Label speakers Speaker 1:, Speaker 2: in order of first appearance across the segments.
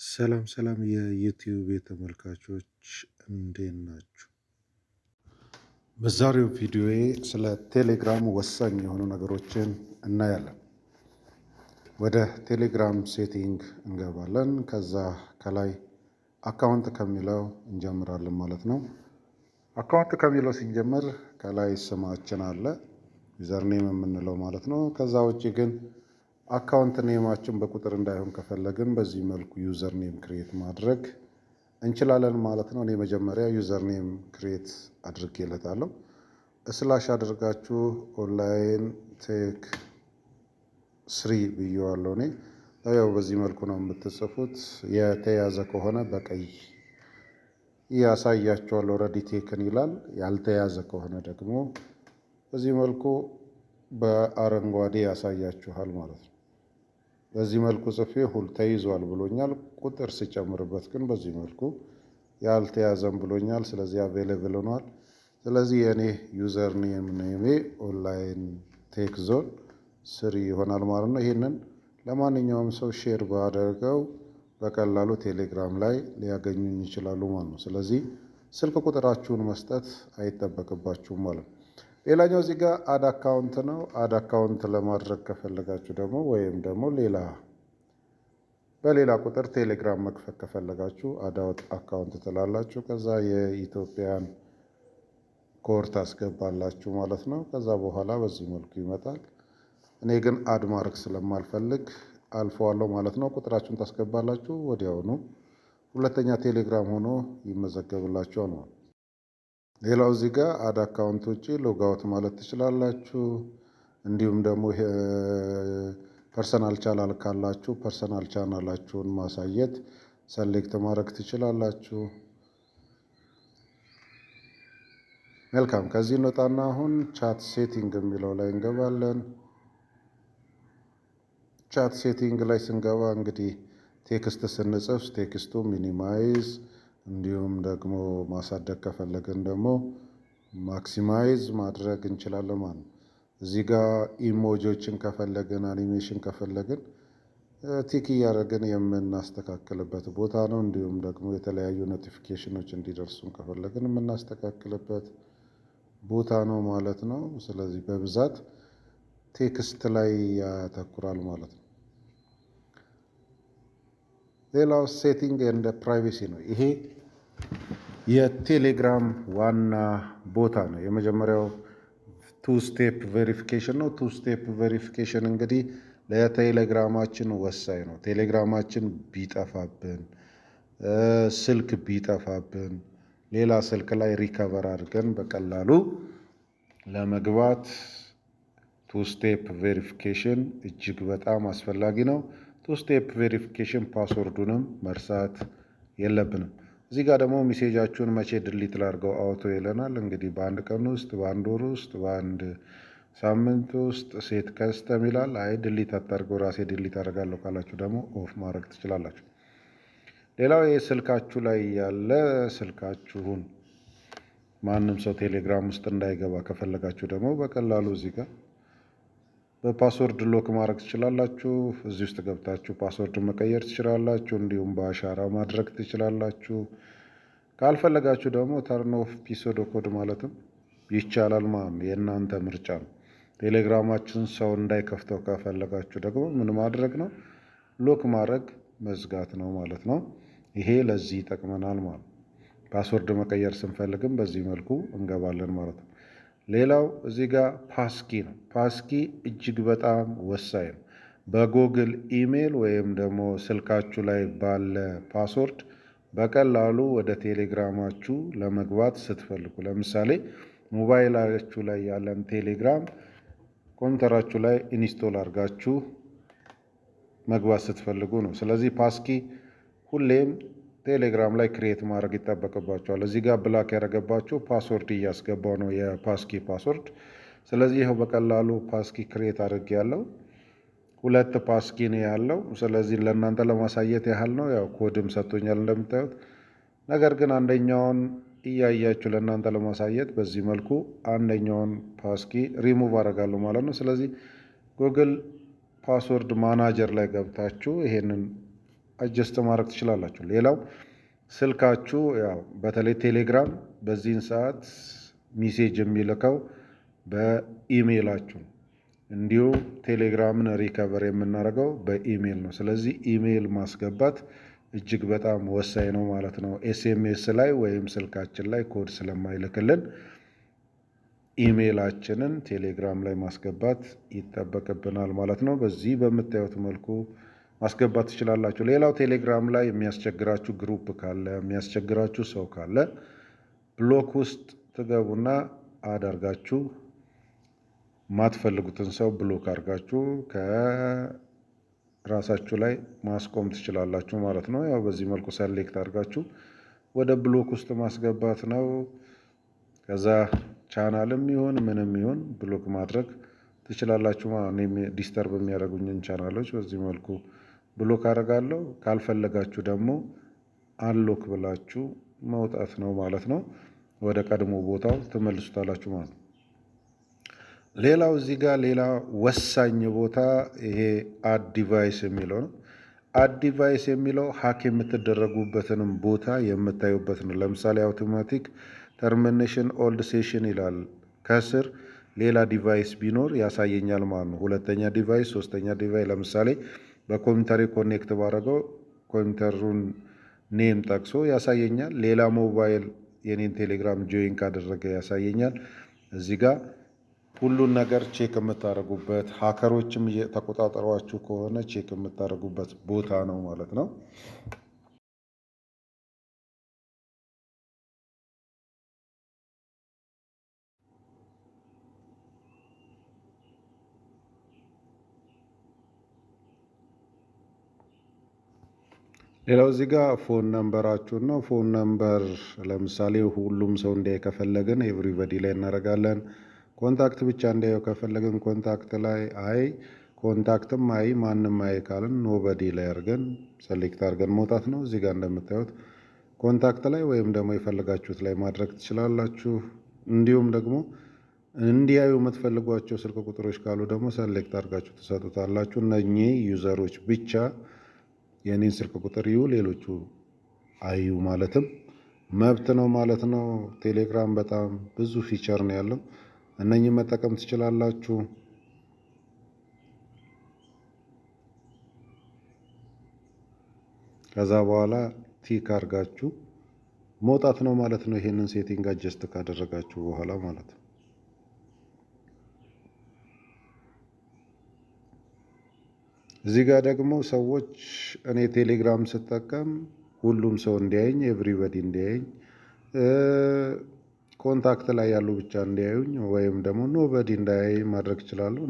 Speaker 1: ሰላም ሰላም የዩቲዩብ ተመልካቾች እንዴት ናችሁ? በዛሬው ቪዲዮዬ ስለ ቴሌግራም ወሳኝ የሆኑ ነገሮችን እናያለን። ወደ ቴሌግራም ሴቲንግ እንገባለን። ከዛ ከላይ አካውንት ከሚለው እንጀምራለን ማለት ነው። አካውንት ከሚለው ሲጀመር ከላይ ስማችን አለ፣ ዩዘርኔም የምንለው ማለት ነው። ከዛ ውጭ ግን አካውንት ኔማችን በቁጥር እንዳይሆን ከፈለግን በዚህ መልኩ ዩዘር ኔም ክሬት ማድረግ እንችላለን ማለት ነው። እኔ መጀመሪያ ዩዘር ኔም ክሬት አድርጌለታለሁ። ስላሽ አድርጋችሁ ኦንላይን ቴክ 3 ብዬዋለሁ። እኔ ያው በዚህ መልኩ ነው የምትጽፉት። የተያዘ ከሆነ በቀይ ያሳያችኋል፣ ኦልሬዲ ቴክን ይላል። ያልተያዘ ከሆነ ደግሞ በዚህ መልኩ በአረንጓዴ ያሳያችኋል ማለት ነው። በዚህ መልኩ ጽፌ ሁል ተይዟል ብሎኛል። ቁጥር ሲጨምርበት ግን በዚህ መልኩ ያልተያዘም ብሎኛል። ስለዚህ አቬሌብል ሆኗል። ስለዚህ የእኔ ዩዘር ኔሜ ኦንላይን ቴክ ዞን 3 ይሆናል ማለት ነው። ይህንን ለማንኛውም ሰው ሼር ባደርገው በቀላሉ ቴሌግራም ላይ ሊያገኙኝ ይችላሉ ማለት ነው። ስለዚህ ስልክ ቁጥራችሁን መስጠት አይጠበቅባችሁም ማለት ነው። ሌላኛው እዚህ ጋር አድ አካውንት ነው። አድ አካውንት ለማድረግ ከፈለጋችሁ ደግሞ ወይም ደግሞ በሌላ ቁጥር ቴሌግራም መክፈት ከፈለጋችሁ አድ አካውንት ትላላችሁ። ከዛ የኢትዮጵያን ኮድ ታስገባላችሁ ማለት ነው። ከዛ በኋላ በዚህ መልኩ ይመጣል። እኔ ግን አድ ማድረግ ስለማልፈልግ አልፈዋለሁ ማለት ነው። ቁጥራችሁን ታስገባላችሁ፣ ወዲያውኑ ሁለተኛ ቴሌግራም ሆኖ ይመዘገብላችኋል ነው። ሌላው እዚህ ጋር አድ አካውንት ውጪ ሎጋውት ማለት ትችላላችሁ። እንዲሁም ደግሞ ፐርሰናል ቻናል ካላችሁ ፐርሰናል ቻናላችሁን ማሳየት ሰሌክት ማድረግ ትችላላችሁ። መልካም። ከዚህ እንወጣና አሁን ቻት ሴቲንግ የሚለው ላይ እንገባለን። ቻት ሴቲንግ ላይ ስንገባ እንግዲህ ቴክስት ስንጽፍ ቴክስቱ ሚኒማይዝ እንዲሁም ደግሞ ማሳደግ ከፈለግን ደግሞ ማክሲማይዝ ማድረግ እንችላለን ማለት ነው። እዚህ ጋር ኢሞጆችን ከፈለግን አኒሜሽን ከፈለግን ቲክ እያደረግን የምናስተካክልበት ቦታ ነው። እንዲሁም ደግሞ የተለያዩ ኖቲፊኬሽኖች እንዲደርሱን ከፈለግን የምናስተካክልበት ቦታ ነው ማለት ነው። ስለዚህ በብዛት ቴክስት ላይ ያተኩራል ማለት ነው። ሌላው ሴቲንግ እንደ ፕራይቬሲ ነው። ይሄ የቴሌግራም ዋና ቦታ ነው። የመጀመሪያው ቱ ስቴፕ ቬሪፊኬሽን ነው። ቱ ስቴፕ ቬሪፊኬሽን እንግዲህ ለቴሌግራማችን ወሳኝ ነው። ቴሌግራማችን ቢጠፋብን፣ ስልክ ቢጠፋብን ሌላ ስልክ ላይ ሪከቨር አድርገን በቀላሉ ለመግባት ቱ ስቴፕ ቬሪፊኬሽን እጅግ በጣም አስፈላጊ ነው። ቱ ስቴፕ ቬሪፊኬሽን ፓስወርዱንም መርሳት የለብንም። እዚህ ጋር ደግሞ ሜሴጃችሁን መቼ ድሊት ላድርገው አውቶ ይለናል። እንግዲህ በአንድ ቀን ውስጥ፣ በአንድ ወር ውስጥ፣ በአንድ ሳምንት ውስጥ ሴት ከስተም ይላል። አይ ድሊት አታድርገው ራሴ ድሊት አደርጋለሁ ካላችሁ ደግሞ ኦፍ ማድረግ ትችላላችሁ። ሌላው ስልካችሁ ላይ ያለ ስልካችሁን ማንም ሰው ቴሌግራም ውስጥ እንዳይገባ ከፈለጋችሁ ደግሞ በቀላሉ እዚህ ጋር በፓስወርድ ሎክ ማድረግ ትችላላችሁ። እዚህ ውስጥ ገብታችሁ ፓስወርድ መቀየር ትችላላችሁ። እንዲሁም በአሻራ ማድረግ ትችላላችሁ። ካልፈለጋችሁ ደግሞ ተርን ኦፍ ፒሶዶ ኮድ ማለትም ይቻላል ማለት ነው። የእናንተ ምርጫ ነው። ቴሌግራማችን ሰው እንዳይከፍተው ከፈለጋችሁ ደግሞ ምን ማድረግ ነው? ሎክ ማድረግ መዝጋት ነው ማለት ነው። ይሄ ለዚህ ይጠቅመናል ማለት ነው። ፓስወርድ መቀየር ስንፈልግም በዚህ መልኩ እንገባለን ማለት ነው። ሌላው እዚህ ጋር ፓስኪ ነው። ፓስኪ እጅግ በጣም ወሳኝ ነው። በጉግል ኢሜል ወይም ደግሞ ስልካችሁ ላይ ባለ ፓስወርድ በቀላሉ ወደ ቴሌግራማችሁ ለመግባት ስትፈልጉ፣ ለምሳሌ ሞባይላችሁ ላይ ያለን ቴሌግራም ኮምፒውተራችሁ ላይ ኢንስቶል አድርጋችሁ መግባት ስትፈልጉ ነው። ስለዚህ ፓስኪ ሁሌም ቴሌግራም ላይ ክሬት ማድረግ ይጠበቅባቸዋል። እዚህ ጋር ብላክ ያደረገባችሁ ፓስወርድ እያስገባው ነው፣ የፓስኪ ፓስወርድ። ስለዚህ ይኸው በቀላሉ ፓስኪ ክሬት አድርጌ ያለው 2 ፓስኪ ነው ያለው። ስለዚህ ለእናንተ ለማሳየት ያህል ነው። ያው ኮድም ሰጥቶኛል እንደምታዩት። ነገር ግን አንደኛውን እያያችሁ ለእናንተ ለማሳየት በዚህ መልኩ አንደኛውን ፓስኪ ሪሙቭ አደርጋለሁ ማለት ነው። ስለዚህ ጉግል ፓስወርድ ማናጀር ላይ ገብታችሁ ይሄንን አጀስት ማድረግ ትችላላችሁ። ሌላው ስልካችሁ ያው በተለይ ቴሌግራም በዚህን ሰዓት ሚሴጅ የሚልከው በኢሜይላችሁ፣ እንዲሁም ቴሌግራምን ሪከቨር የምናደርገው በኢሜይል ነው። ስለዚህ ኢሜይል ማስገባት እጅግ በጣም ወሳኝ ነው ማለት ነው። ኤስኤምኤስ ላይ ወይም ስልካችን ላይ ኮድ ስለማይልክልን ኢሜይላችንን ቴሌግራም ላይ ማስገባት ይጠበቅብናል ማለት ነው። በዚህ በምታዩት መልኩ ማስገባት ትችላላችሁ። ሌላው ቴሌግራም ላይ የሚያስቸግራችሁ ግሩፕ ካለ፣ የሚያስቸግራችሁ ሰው ካለ ብሎክ ውስጥ ትገቡና አዳርጋችሁ ማትፈልጉትን ሰው ብሎክ አድርጋችሁ ከራሳችሁ ላይ ማስቆም ትችላላችሁ ማለት ነው። ያው በዚህ መልኩ ሰሌክት አድርጋችሁ ወደ ብሎክ ውስጥ ማስገባት ነው። ከዛ ቻናልም ይሁን ምንም ይሁን ብሎክ ማድረግ ትችላላችሁ። እኔም ዲስተርብ የሚያደርጉኝን ቻናሎች በዚህ መልኩ ብሎክ አደርጋለሁ። ካልፈለጋችሁ ደግሞ አንሎክ ብላችሁ መውጣት ነው ማለት ነው። ወደ ቀድሞ ቦታው ትመልሱታላችሁ ማለት ነው። ሌላው እዚህ ጋር ሌላ ወሳኝ ቦታ ይሄ አድ ዲቫይስ የሚለው ነው። አድ ዲቫይስ የሚለው ሀክ የምትደረጉበትንም ቦታ የምታዩበት ነው። ለምሳሌ አውቶማቲክ ተርሚኔሽን ኦልድ ሴሽን ይላል። ከስር ሌላ ዲቫይስ ቢኖር ያሳየኛል ማለት ነው። ሁለተኛ ዲቫይስ፣ ሶስተኛ ዲቫይስ። ለምሳሌ በኮምፒውተሬ ኮኔክት ባደረገው ኮምፒውተሩን ኔም ጠቅሶ ያሳየኛል። ሌላ ሞባይል የኔን ቴሌግራም ጆይን ካደረገ ያሳየኛል። እዚህ ጋር ሁሉን ነገር ቼክ የምታደርጉበት፣ ሀከሮችም ተቆጣጠሯችሁ ከሆነ ቼክ የምታደርጉበት ቦታ ነው ማለት ነው። ሌላው እዚህ ጋር ፎን ነምበራችሁን ነው። ፎን ነምበር ለምሳሌ ሁሉም ሰው እንዲያይ ከፈለግን ኤቭሪበዲ ላይ እናደርጋለን። ኮንታክት ብቻ እንዲያየው ከፈለግን ኮንታክት ላይ ኮንታክትም ማንም ካልን ኖበዲ ላይ አድርገን ሰሌክት አድርገን መውጣት ነው። እዚህ ጋር እንደምታዩት ኮንታክት ላይ ወይም ደግሞ የፈለጋችሁት ላይ ማድረግ ትችላላችሁ። እንዲሁም ደግሞ እንዲያዩ የምትፈልጓቸው ስልክ ቁጥሮች ካሉ ደግሞ ሰሌክት አድርጋችሁ ትሰጡታላችሁ። እነኚህ ዩዘሮች ብቻ የኔን ስልክ ቁጥር ይዩ፣ ሌሎቹ አዩ ማለትም መብት ነው ማለት ነው። ቴሌግራም በጣም ብዙ ፊቸር ነው ያለው። እነኚህ መጠቀም ትችላላችሁ። ከዛ በኋላ ቲክ አድርጋችሁ መውጣት ነው ማለት ነው። ይሄንን ሴቲንግ አጀስት ካደረጋችሁ በኋላ ማለት ነው። እዚህ ጋር ደግሞ ሰዎች እኔ ቴሌግራም ስጠቀም ሁሉም ሰው እንዲያየኝ፣ ኤቭሪበዲ እንዲያየኝ፣ ኮንታክት ላይ ያሉ ብቻ እንዲያዩኝ ወይም ደግሞ ኖበዲ እንዳያይ ማድረግ እችላለሁ።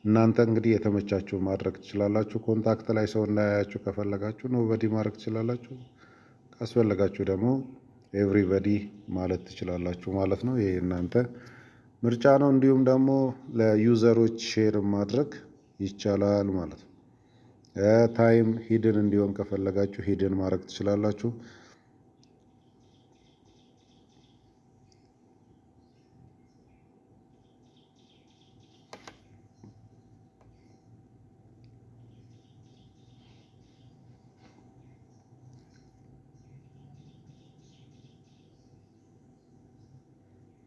Speaker 1: እናንተ እንግዲህ የተመቻችሁ ማድረግ ትችላላችሁ። ኮንታክት ላይ ሰው እንዳያያችሁ ከፈለጋችሁ ኖበዲ ማድረግ ትችላላችሁ። ካስፈለጋችሁ ደግሞ ኤቭሪበዲ ማለት ትችላላችሁ ማለት ነው። ይሄ እናንተ ምርጫ ነው። እንዲሁም ደግሞ ለዩዘሮች ሼር ማድረግ ይቻላል ማለት ነው። ታይም ሂድን እንዲሆን ከፈለጋችሁ ሂድን ማድረግ ትችላላችሁ።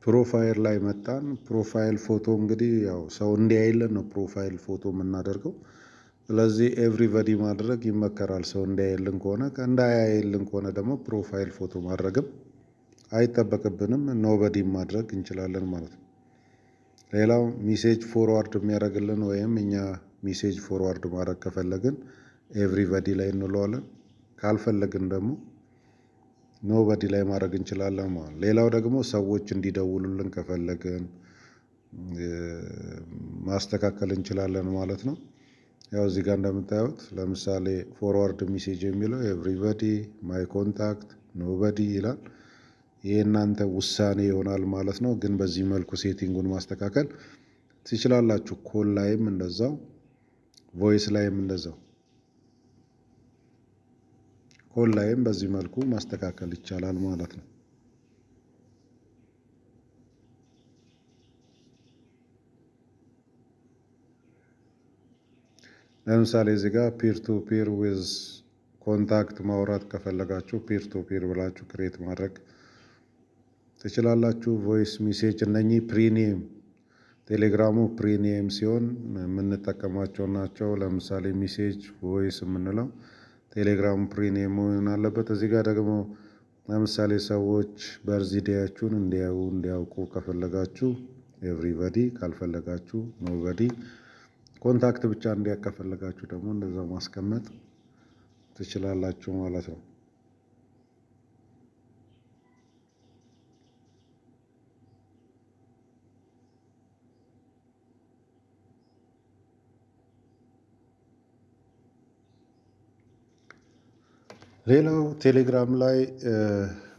Speaker 1: ፕሮፋይል ላይ መጣን። ፕሮፋይል ፎቶ እንግዲህ ያው ሰው እንዲያይልን ነው ፕሮፋይል ፎቶ የምናደርገው። ስለዚህ ኤቭሪበዲ ማድረግ ይመከራል። ሰው እንዲያይልን ከሆነ እንዳያይልን ከሆነ ደግሞ ፕሮፋይል ፎቶ ማድረግም አይጠበቅብንም፣ ኖበዲ ማድረግ እንችላለን ማለት ነው። ሌላው ሚሴጅ ፎርዋርድ የሚያደርግልን ወይም እኛ ሚሴጅ ፎርዋርድ ማድረግ ከፈለግን ኤቭሪበዲ ላይ እንለዋለን። ካልፈለግን ደግሞ ኖበዲ ላይ ማድረግ እንችላለን ማለት ነው። ሌላው ደግሞ ሰዎች እንዲደውሉልን ከፈለግን ማስተካከል እንችላለን ማለት ነው። ያው እዚህ ጋር እንደምታዩት ለምሳሌ ፎርዋርድ ሚሴጅ የሚለው ኤቭሪበዲ፣ ማይ ኮንታክት፣ ኖበዲ ይላል። ይህ እናንተ ውሳኔ ይሆናል ማለት ነው። ግን በዚህ መልኩ ሴቲንጉን ማስተካከል ትችላላችሁ። ኮል ላይም እንደዛው፣ ቮይስ ላይም እንደዛው፣ ኮል ላይም በዚህ መልኩ ማስተካከል ይቻላል ማለት ነው። ለምሳሌ እዚህ ጋር ፒር ቱ ፒር ዊዝ ኮንታክት ማውራት ከፈለጋችሁ ፒር ቱ ፒር ብላችሁ ክሬት ማድረግ ትችላላችሁ። ቮይስ ሜሴጅ እነኚህ ፕሪሚየም ቴሌግራሙ ፕሪሚየም ሲሆን የምንጠቀማቸው ናቸው። ለምሳሌ ሜሴጅ ቮይስ የምንለው ቴሌግራሙ ፕሪሚየም መሆን አለበት። እዚህ ጋር ደግሞ ለምሳሌ ሰዎች በርዝዴያችሁን እንዲያውቁ ከፈለጋችሁ ኤቭሪባዲ፣ ካልፈለጋችሁ ኖበዲ፣ ኮንታክት ብቻ እንዲያውቅ ከፈለጋችሁ ደግሞ እንደዛው ማስቀመጥ ትችላላችሁ ማለት ነው። ሌላው ቴሌግራም ላይ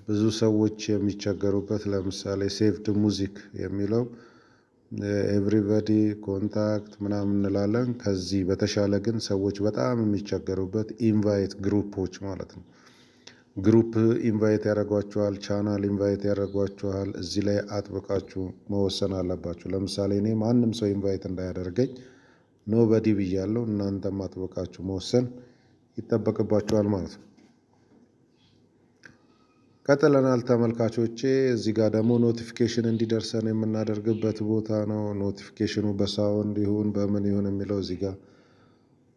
Speaker 1: ብዙ ሰዎች የሚቸገሩበት ለምሳሌ ሴቭድ ሙዚክ የሚለው ኤቭሪባዲ ኮንታክት ምናምን እንላለን። ከዚህ በተሻለ ግን ሰዎች በጣም የሚቸገሩበት ኢንቫይት ግሩፖች ማለት ነው። ግሩፕ ኢንቫይት ያደርጓችኋል፣ ቻናል ኢንቫይት ያደርጓችኋል። እዚህ ላይ አጥብቃችሁ መወሰን አለባችሁ። ለምሳሌ እኔ ማንም ሰው ኢንቫይት እንዳያደርገኝ ኖበዲ ብያለሁ። እናንተም አጥብቃችሁ መወሰን ይጠበቅባችኋል ማለት ነው። ቀጥለናል ተመልካቾቼ። እዚህ ጋር ደግሞ ኖቲፊኬሽን እንዲደርሰን የምናደርግበት ቦታ ነው። ኖቲፊኬሽኑ በሳውንድ ይሁን በምን ይሁን የሚለው እዚህ ጋር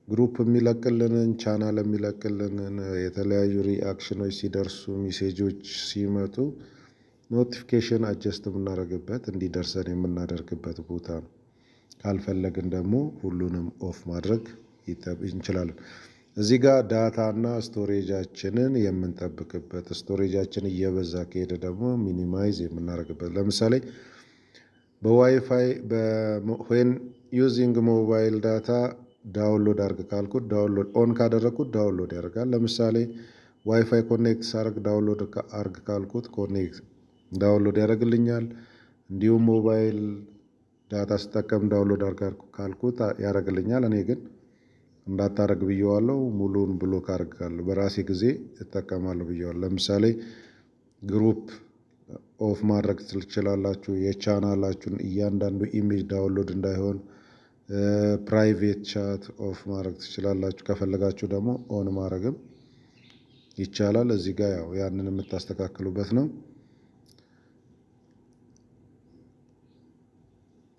Speaker 1: ግሩፕ የሚለቅልንን ቻናል የሚለቅልንን የተለያዩ ሪአክሽኖች ሲደርሱ ሜሴጆች ሲመጡ ኖቲፊኬሽን አጀስት የምናደርግበት እንዲደርሰን የምናደርግበት ቦታ ነው። ካልፈለግን ደግሞ ሁሉንም ኦፍ ማድረግ እንችላለን። እዚህ ጋር ዳታ እና ስቶሬጃችንን የምንጠብቅበት፣ ስቶሬጃችን እየበዛ ከሄደ ደግሞ ሚኒማይዝ የምናደርግበት። ለምሳሌ በዋይፋይ ዌን ዩዚንግ ሞባይል ዳታ ዳውንሎድ አርግ ካልኩት ዳውንሎድ ኦን ካደረግኩት ዳውንሎድ ያደርጋል። ለምሳሌ ዋይፋይ ኮኔክት ሳርግ ዳውንሎድ አርግ ካልኩት ኮኔክት ዳውንሎድ ያደርግልኛል። እንዲሁም ሞባይል ዳታ ስጠቀም ዳውንሎድ አርግ ካልኩት ያደርግልኛል። እኔ ግን እንዳታረግ ብየዋለሁ። ሙሉን ብሎክ አድርጋለሁ። በራሴ ጊዜ እጠቀማለሁ ብየዋለሁ። ለምሳሌ ግሩፕ ኦፍ ማድረግ ትችላላችሁ። የቻናላችሁን እያንዳንዱ ኢሜጅ ዳውንሎድ እንዳይሆን ፕራይቬት ቻት ኦፍ ማድረግ ትችላላችሁ። ከፈለጋችሁ ደግሞ ኦን ማድረግም ይቻላል። እዚህ ጋር ያው ያንን የምታስተካክሉበት ነው።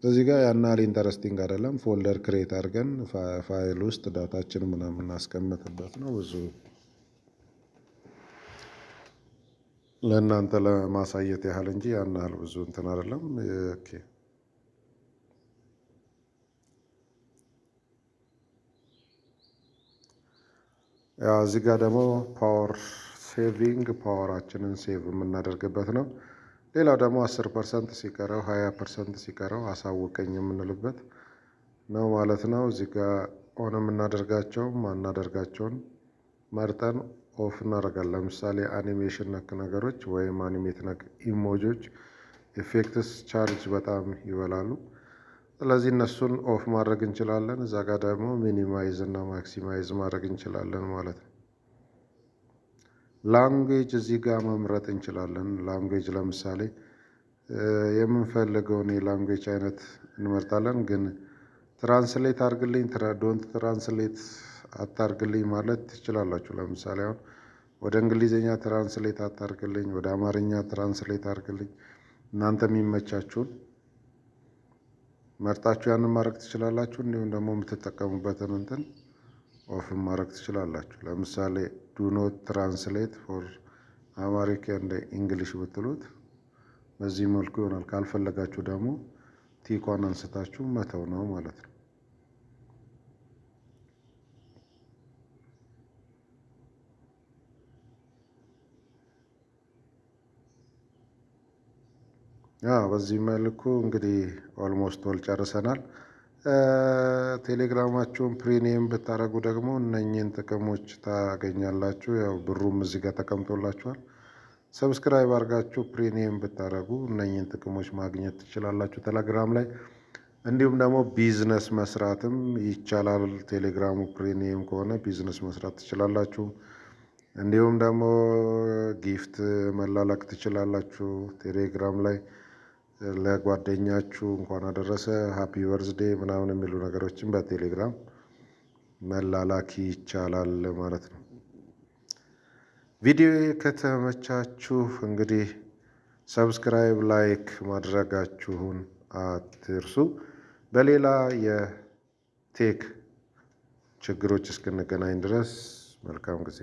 Speaker 1: እዚህ ጋር ያን ያህል ኢንተረስቲንግ አይደለም። ፎልደር ክሬት አድርገን ፋይል ውስጥ ዳታችን ምናምን እናስቀምጥበት ነው። ብዙ ለእናንተ ለማሳየት ያህል እንጂ ያን ያህል ብዙ እንትን አይደለም። ኦኬ ያው እዚህ ጋር ደግሞ ፓወር ሴቪንግ ፓወራችንን ሴቭ የምናደርግበት ነው። ሌላው ደግሞ 10% ሲቀረው 20% ሲቀረው አሳውቀኝ የምንልበት ነው ማለት ነው። እዚህ ጋር ኦን የምናደርጋቸው ማናደርጋቸውን መርጠን ኦፍ እናደርጋለን። ለምሳሌ አኒሜሽን ነክ ነገሮች ወይም አኒሜት ነክ ኢሞጆች ኢፌክትስ ቻርጅ በጣም ይበላሉ። ስለዚህ እነሱን ኦፍ ማድረግ እንችላለን። እዛ ጋር ደግሞ ሚኒማይዝ እና ማክሲማይዝ ማድረግ እንችላለን ማለት ነው። ላንጉዌጅ እዚህ ጋር መምረጥ እንችላለን። ላንጉዌጅ ለምሳሌ የምንፈልገውን የላንጉዌጅ አይነት እንመርጣለን። ግን ትራንስሌት አድርግልኝ ዶንት ትራንስሌት አታርግልኝ ማለት ትችላላችሁ። ለምሳሌ አሁን ወደ እንግሊዝኛ ትራንስሌት አታርግልኝ፣ ወደ አማርኛ ትራንስሌት አድርግልኝ፣ እናንተ የሚመቻችሁን መርጣችሁ ያንን ማድረግ ትችላላችሁ። እንዲሁም ደግሞ የምትጠቀሙበትን እንትን ኦፍን ማድረግ ትችላላችሁ። ለምሳሌ ዱ ኖት ትራንስሌት ፎር አማሪክ እንደ ኢንግሊሽ ብትሉት በዚህ መልኩ ይሆናል። ካልፈለጋችሁ ደግሞ ቲኳን አንስታችሁ መተው ነው ማለት ነው። በዚህ መልኩ እንግዲህ ኦልሞስት ኦል ጨርሰናል። ቴሌግራማችሁን ፕሪሚየም ብታደርጉ ደግሞ እነኚህን ጥቅሞች ታገኛላችሁ። ያው ብሩም እዚህ ጋር ተቀምጦላችኋል። ሰብስክራይብ አድርጋችሁ ፕሪሚየም ብታደርጉ እነኚህን ጥቅሞች ማግኘት ትችላላችሁ ቴሌግራም ላይ። እንዲሁም ደግሞ ቢዝነስ መስራትም ይቻላል። ቴሌግራሙ ፕሪሚየም ከሆነ ቢዝነስ መስራት ትችላላችሁ። እንዲሁም ደግሞ ጊፍት መላላክ ትችላላችሁ ቴሌግራም ላይ ለጓደኛችሁ እንኳን አደረሰ ሃፒ በርዝዴ ምናምን የሚሉ ነገሮችን በቴሌግራም መላላክ ይቻላል ማለት ነው። ቪዲዮ ከተመቻችሁ እንግዲህ ሰብስክራይብ፣ ላይክ ማድረጋችሁን አትርሱ። በሌላ የቴክ ችግሮች እስክንገናኝ ድረስ መልካም ጊዜ